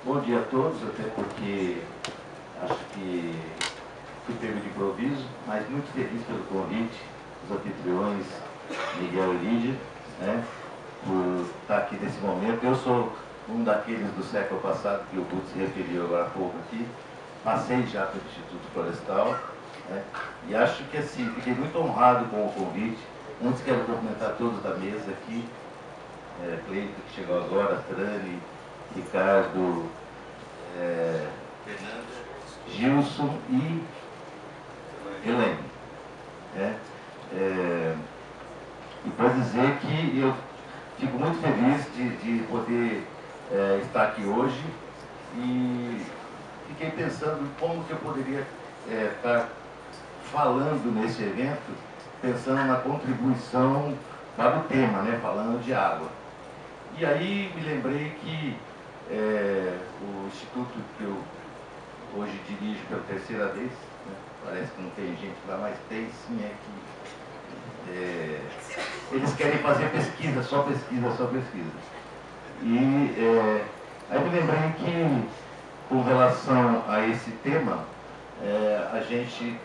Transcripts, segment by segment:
Bom dia a todos, até porque acho que fui pego de improviso, mas muito feliz pelo convite dos anfitriões Miguel e Lídia, né, por estar aqui nesse momento. Eu sou um daqueles do século passado que o Guto se referiu agora há pouco aqui, passei já pelo Instituto Florestal, né, e acho que assim, fiquei muito honrado com o convite. Antes quero cumprimentar todos da mesa aqui, Cleito, que chegou agora, Trani, Ricardo, Gilson e Helene. E para dizer que eu fico muito feliz de poder estar aqui hoje e fiquei pensando como que eu poderia estar falando nesse evento, pensando na contribuição para o tema, né, falando de água. E aí me lembrei que o instituto que eu hoje dirijo pela terceira vez, né, parece que não tem gente lá, mas tem sim, eles querem fazer pesquisa, só pesquisa, só pesquisa. E aí me lembrei que, com relação a esse tema, a gente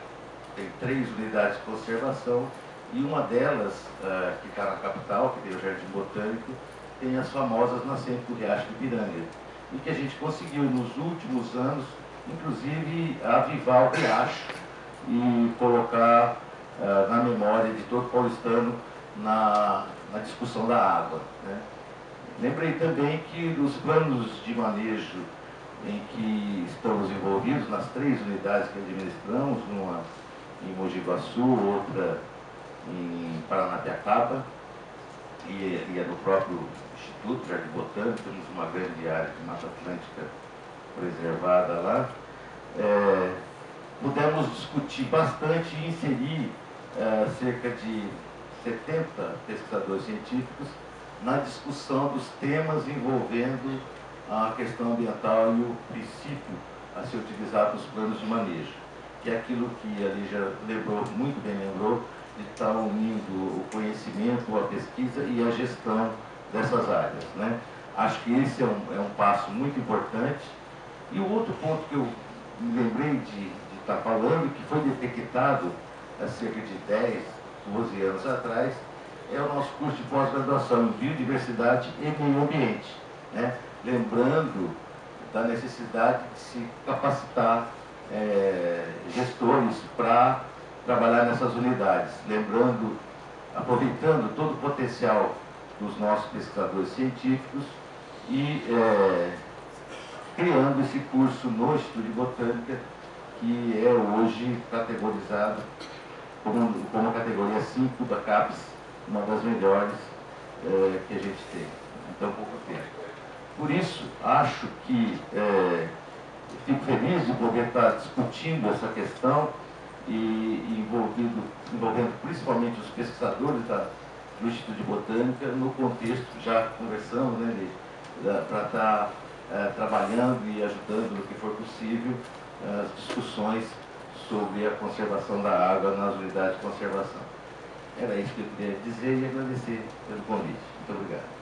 tem 3 unidades de conservação e uma delas, que está na capital, que tem o Jardim Botânico, tem as famosas nascentes do Riacho do Ipiranga, e que a gente conseguiu nos últimos anos, inclusive, avivar o riacho e colocar na memória de todo paulistano na discussão da água, né? Lembrei também que nos planos de manejo em que estamos envolvidos, nas 3 unidades que administramos, uma em Mogi Guaçu, outra em Paranapiacaba, e é do próprio Instituto Jardim Botânico, temos uma grande área de Mata Atlântica preservada lá, pudemos discutir bastante e inserir cerca de 70 pesquisadores científicos na discussão dos temas envolvendo a questão ambiental e o princípio a ser utilizado nos planos de manejo, que é aquilo que a Lígia lembrou, muito bem lembrou, de estar unindo o conhecimento, a pesquisa e a gestão dessas áreas, né? Acho que esse é um passo muito importante. E o outro ponto que eu me lembrei de estar falando, que foi detectado há cerca de 10, 12 anos atrás, é o nosso curso de pós-graduação em Biodiversidade e Meio Ambiente, né? Lembrando da necessidade de se capacitar gestores para trabalhar nessas unidades, lembrando, aproveitando todo o potencial dos nossos pesquisadores científicos e criando esse curso no Instituto de Botânica, que é hoje categorizado como a categoria 5 da CAPES, uma das melhores que a gente tem, em tão pouco tempo. Por isso, acho que fico feliz de poder estar discutindo essa questão e envolvendo principalmente os pesquisadores do Instituto de Botânica no contexto, já conversando, né, para estar trabalhando e ajudando no que for possível as discussões sobre a conservação da água nas unidades de conservação. Era isso que eu queria dizer e agradecer pelo convite. Muito obrigado.